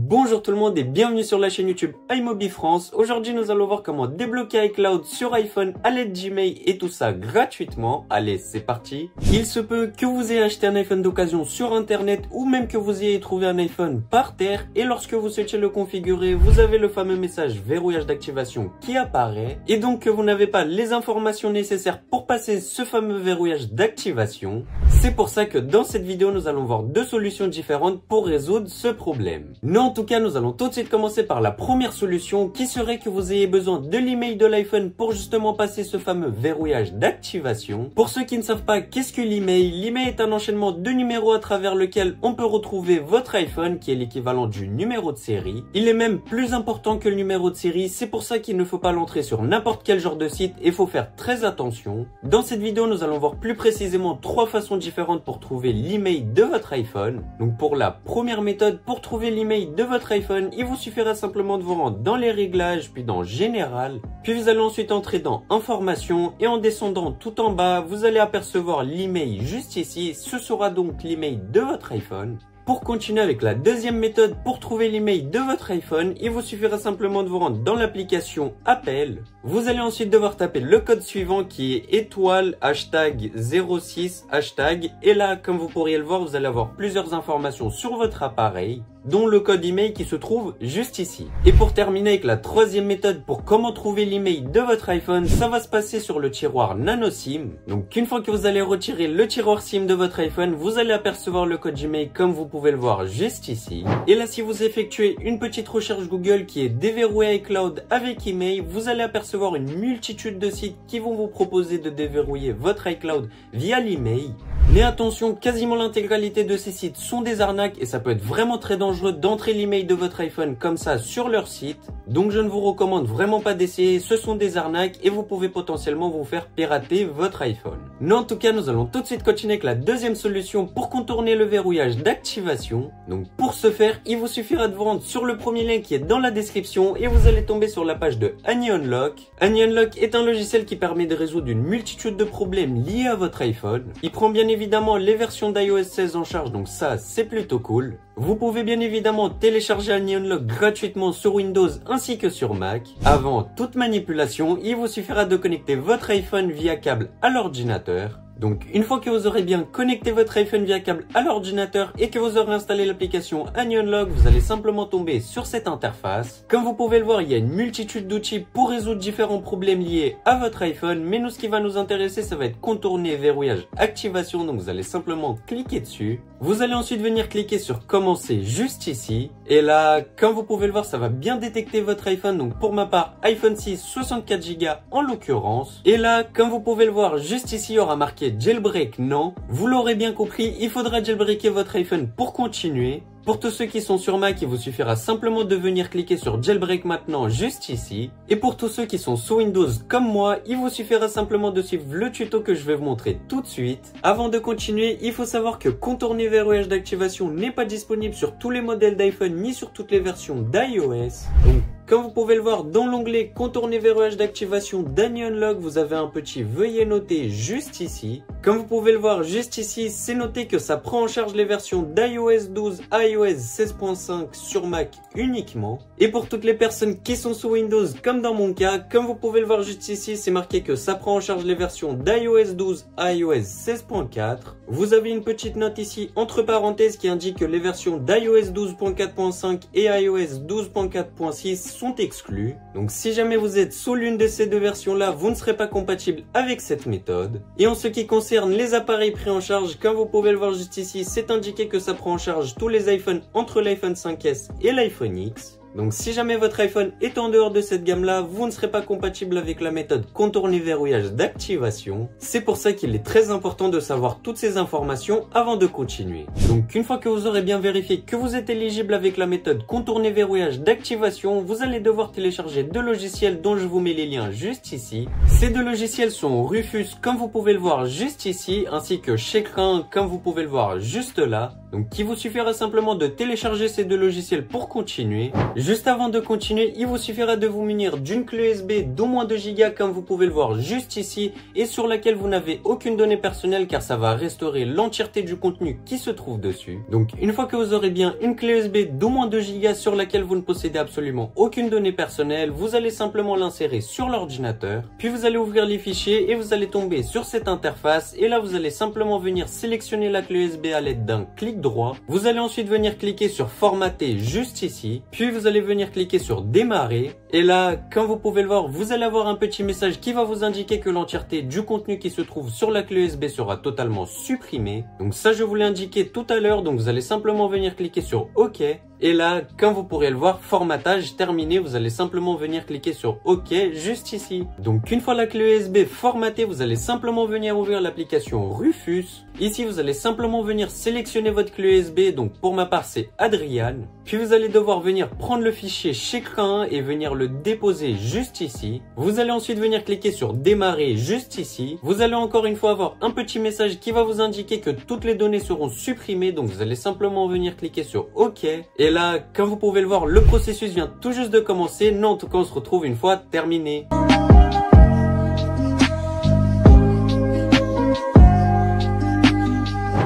Bonjour tout le monde et bienvenue sur la chaîne YouTube iMobi France. Aujourd'hui nous allons voir comment débloquer iCloud sur iPhone à l'aide Gmail et tout ça gratuitement. Allez, c'est parti. Il se peut que vous ayez acheté un iPhone d'occasion sur internet ou même que vous ayez trouvé un iPhone par terre et lorsque vous souhaitez le configurer, vous avez le fameux message verrouillage d'activation qui apparaît et donc que vous n'avez pas les informations nécessaires pour passer ce fameux verrouillage d'activation. C'est pour ça que dans cette vidéo nous allons voir deux solutions différentes pour résoudre ce problème. En tout cas, nous allons tout de suite commencer par la première solution qui serait que vous ayez besoin de l'email de l'iPhone pour justement passer ce fameux verrouillage d'activation. Pour ceux qui ne savent pas qu'est-ce que l'email, l'email est un enchaînement de numéros à travers lequel on peut retrouver votre iPhone qui est l'équivalent du numéro de série. Il est même plus important que le numéro de série, c'est pour ça qu'il ne faut pas l'entrer sur n'importe quel genre de site et il faut faire très attention. Dans cette vidéo, nous allons voir plus précisément trois façons différentes pour trouver l'email de votre iPhone. Donc pour la première méthode, pour trouver l'email de votre iPhone, il vous suffira simplement de vous rendre dans les réglages, puis dans Général, puis vous allez ensuite entrer dans Informations et en descendant tout en bas, vous allez apercevoir l'email juste ici. Ce sera donc l'email de votre iPhone. Pour continuer avec la deuxième méthode, pour trouver l'email de votre iPhone, il vous suffira simplement de vous rendre dans l'application Appel. Vous allez ensuite devoir taper le code suivant qui est étoile hashtag 06 hashtag et là, comme vous pourriez le voir, vous allez avoir plusieurs informations sur votre appareil, dont le code email qui se trouve juste ici. Et pour terminer avec la troisième méthode pour comment trouver l'email de votre iPhone, ça va se passer sur le tiroir Nano SIM. Donc une fois que vous allez retirer le tiroir SIM de votre iPhone, vous allez apercevoir le code Gmail comme vous pouvez le voir juste ici. Et là, si vous effectuez une petite recherche Google qui est déverrouiller iCloud avec email, vous allez apercevoir une multitude de sites qui vont vous proposer de déverrouiller votre iCloud via l'email. Mais attention, quasiment l'intégralité de ces sites sont des arnaques et ça peut être vraiment très dangereux d'entrer l'email de votre iPhone comme ça sur leur site. Donc je ne vous recommande vraiment pas d'essayer, ce sont des arnaques et vous pouvez potentiellement vous faire pirater votre iPhone. Mais en tout cas, nous allons tout de suite continuer avec la deuxième solution pour contourner le verrouillage d'activation. Donc pour ce faire, il vous suffira de vous rendre sur le premier lien qui est dans la description et vous allez tomber sur la page de AnyUnlock. AnyUnlock est un logiciel qui permet de résoudre une multitude de problèmes liés à votre iPhone. Il prend bien évidemment les versions d'iOS 16 en charge, donc ça c'est plutôt cool. Vous pouvez bien évidemment télécharger AnyUnlock gratuitement sur Windows ainsi que sur Mac. Avant toute manipulation, il vous suffira de connecter votre iPhone via câble à l'ordinateur. Donc une fois que vous aurez bien connecté votre iPhone via câble à l'ordinateur et que vous aurez installé l'application AnyUnlock, vous allez simplement tomber sur cette interface. Comme vous pouvez le voir, il y a une multitude d'outils pour résoudre différents problèmes liés à votre iPhone, mais nous ce qui va nous intéresser, ça va être contourner verrouillage activation, donc vous allez simplement cliquer dessus. Vous allez ensuite venir cliquer sur commencer juste ici et là, comme vous pouvez le voir, ça va bien détecter votre iPhone, donc pour ma part iPhone 6 64 Go en l'occurrence. Et là, comme vous pouvez le voir, juste ici il y aura marqué jailbreak non. Vous l'aurez bien compris, il faudra jailbreaker votre iPhone pour continuer. Pour tous ceux qui sont sur Mac, il vous suffira simplement de venir cliquer sur jailbreak maintenant juste ici. Et pour tous ceux qui sont sous Windows comme moi, il vous suffira simplement de suivre le tuto que je vais vous montrer tout de suite. Avant de continuer, il faut savoir que contourner verrouillage d'activation n'est pas disponible sur tous les modèles d'iPhone ni sur toutes les versions d'iOS. Donc comme vous pouvez le voir dans l'onglet contourner verrouillage d'activation d'AnyUnlock, vous avez un petit veuillez noter juste ici. Comme vous pouvez le voir juste ici, c'est noté que ça prend en charge les versions d'iOS 12, iOS 16.5 sur Mac uniquement. Et pour toutes les personnes qui sont sous Windows, comme dans mon cas, comme vous pouvez le voir juste ici, c'est marqué que ça prend en charge les versions d'iOS 12, iOS 16.4. Vous avez une petite note ici entre parenthèses qui indique que les versions d'iOS 12.4.5 et iOS 12.4.6 sont exclus. Donc si jamais vous êtes sous l'une de ces deux versions là, vous ne serez pas compatible avec cette méthode. Et en ce qui concerne les appareils pris en charge, comme vous pouvez le voir juste ici, c'est indiqué que ça prend en charge tous les iPhones entre l'iPhone 5S et l'iPhone X. Donc si jamais votre iPhone est en dehors de cette gamme là, vous ne serez pas compatible avec la méthode contourner verrouillage d'activation. C'est pour ça qu'il est très important de savoir toutes ces informations avant de continuer. Donc une fois que vous aurez bien vérifié que vous êtes éligible avec la méthode contourner verrouillage d'activation, vous allez devoir télécharger deux logiciels dont je vous mets les liens juste ici. Ces deux logiciels sont Rufus comme vous pouvez le voir juste ici, ainsi que Chekrin comme vous pouvez le voir juste là. Donc il vous suffira simplement de télécharger ces deux logiciels pour continuer. Juste avant de continuer, il vous suffira de vous munir d'une clé USB d'au moins 2 Go comme vous pouvez le voir juste ici et sur laquelle vous n'avez aucune donnée personnelle car ça va restaurer l'entièreté du contenu qui se trouve dessus. Donc une fois que vous aurez bien une clé USB d'au moins 2 Go sur laquelle vous ne possédez absolument aucune donnée personnelle, vous allez simplement l'insérer sur l'ordinateur, puis vous allez ouvrir les fichiers et vous allez tomber sur cette interface et là vous allez simplement venir sélectionner la clé USB à l'aide d'un clic droit. Vous allez ensuite venir cliquer sur formater juste ici, puis vous allez venir cliquer sur démarrer et là comme vous pouvez le voir vous allez avoir un petit message qui va vous indiquer que l'entièreté du contenu qui se trouve sur la clé USB sera totalement supprimée. Donc ça je vous l'ai indiqué tout à l'heure, donc vous allez simplement venir cliquer sur OK. Et là, comme vous pourrez le voir, formatage terminé, vous allez simplement venir cliquer sur OK juste ici. Donc une fois la clé USB formatée, vous allez simplement venir ouvrir l'application Rufus. Ici, vous allez simplement venir sélectionner votre clé USB, donc pour ma part c'est Adrian. Puis vous allez devoir venir prendre le fichier Chekra 1 et venir le déposer juste ici. Vous allez ensuite venir cliquer sur démarrer juste ici. Vous allez encore une fois avoir un petit message qui va vous indiquer que toutes les données seront supprimées, donc vous allez simplement venir cliquer sur OK. Et là, comme vous pouvez le voir, le processus vient tout juste de commencer. Non, en tout cas, on se retrouve une fois terminé.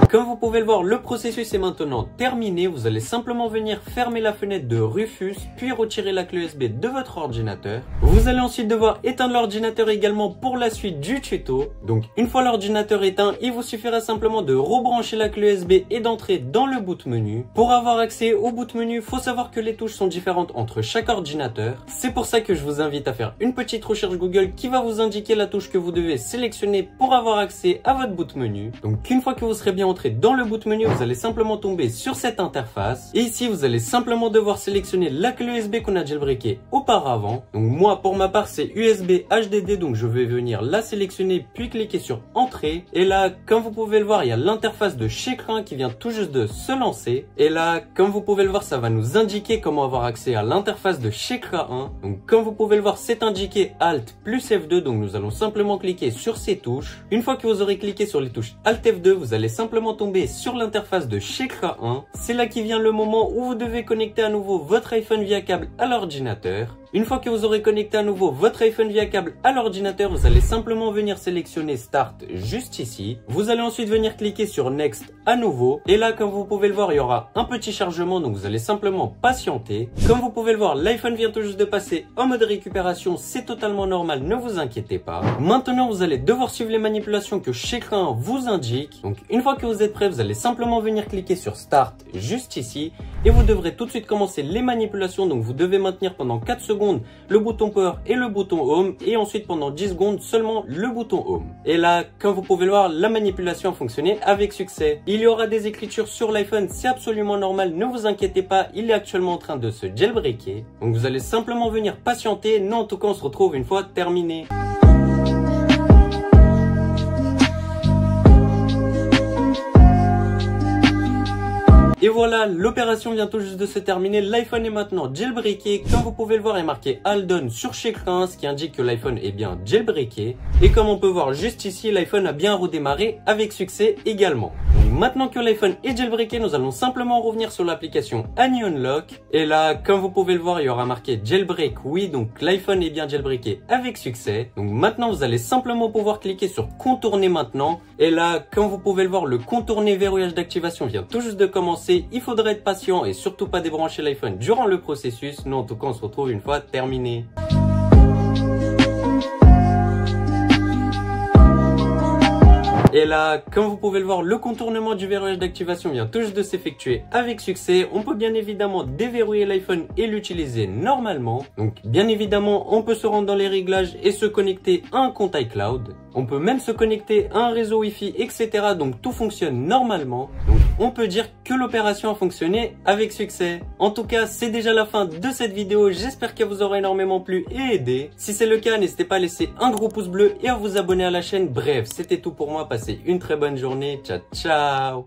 Comme vous pouvez le voir, le processus est maintenant terminé. Vous allez simplement venir fermer la fenêtre de Rufus, puis retirer la clé USB de votre ordinateur. Vous allez ensuite devoir éteindre l'ordinateur également pour la suite du tuto. Donc une fois l'ordinateur éteint, il vous suffira simplement de rebrancher la clé USB et d'entrer dans le boot menu. Pour avoir accès au boot menu, il faut savoir que les touches sont différentes entre chaque ordinateur. C'est pour ça que je vous invite à faire une petite recherche Google qui va vous indiquer la touche que vous devez sélectionner pour avoir accès à votre boot menu. Donc une fois que vous serez bien entré dans le boot menu, vous allez simplement tomber sur cette interface et ici vous allez simplement devoir sélectionner la clé USB qu'on a jailbreaké auparavant. Donc moi pour ma part c'est USB HDD, donc je vais venir la sélectionner puis cliquer sur entrée et là comme vous pouvez le voir il y a l'interface de Chekra 1 qui vient tout juste de se lancer et là comme vous pouvez le voir ça va nous indiquer comment avoir accès à l'interface de Chekra 1. Donc comme vous pouvez le voir c'est indiqué Alt plus F2, donc nous allons simplement cliquer sur ces touches. Une fois que vous aurez cliqué sur les touches Alt F2, vous allez simplement tomber sur l'interface de Chekra 1. C'est là qui vient le moment où vous devez connecter à nouveau votre iPhone via câble à l'ordinateur. Une fois que vous aurez connecté à nouveau votre iPhone via câble à l'ordinateur, vous allez simplement venir sélectionner Start juste ici. Vous allez ensuite venir cliquer sur Next à nouveau. Et là, comme vous pouvez le voir, il y aura un petit chargement, donc vous allez simplement patienter. Comme vous pouvez le voir, l'iPhone vient tout juste de passer en mode récupération. C'est totalement normal, ne vous inquiétez pas. Maintenant, vous allez devoir suivre les manipulations que Chekra 1 vous indique. Donc, une fois que vous êtes prêt, vous allez simplement venir cliquer sur Start juste ici. Et vous devrez tout de suite commencer les manipulations. Donc, vous devez maintenir pendant 4 secondes le bouton Power et le bouton Home et ensuite pendant 10 secondes seulement le bouton Home. Et là, comme vous pouvez le voir, la manipulation a fonctionné avec succès. Il y aura des écritures sur l'iPhone, c'est absolument normal, ne vous inquiétez pas, il est actuellement en train de se jailbreaker. Donc vous allez simplement venir patienter, non en tout cas on se retrouve une fois terminé. Et voilà, l'opération vient tout juste de se terminer. L'iPhone est maintenant jailbreaké. Comme vous pouvez le voir, il est marqué All Done sur Chekra 1, ce qui indique que l'iPhone est bien jailbreaké. Et comme on peut voir juste ici, l'iPhone a bien redémarré avec succès également. Donc maintenant que l'iPhone est jailbreaké, nous allons simplement revenir sur l'application Anion Lock. Et là, comme vous pouvez le voir, il y aura marqué Jailbreak oui, donc l'iPhone est bien jailbreaké avec succès. Donc maintenant, vous allez simplement pouvoir cliquer sur Contourner maintenant. Et là, comme vous pouvez le voir, le contourner verrouillage d'activation vient tout juste de commencer. Il faudra être patient et surtout pas débrancher l'iPhone durant le processus. Non, en tout cas, on se retrouve une fois terminé. Et là, comme vous pouvez le voir, le contournement du verrouillage d'activation vient tout juste de s'effectuer avec succès. On peut bien évidemment déverrouiller l'iPhone et l'utiliser normalement. Donc bien évidemment, on peut se rendre dans les réglages et se connecter à un compte iCloud. On peut même se connecter à un réseau Wi-Fi, etc. Donc tout fonctionne normalement. Donc on peut dire que l'opération a fonctionné avec succès. En tout cas, c'est déjà la fin de cette vidéo. J'espère qu'elle vous aura énormément plu et aidé. Si c'est le cas, n'hésitez pas à laisser un gros pouce bleu et à vous abonner à la chaîne. Bref, c'était tout pour moi. Passez une très bonne journée. Ciao, ciao!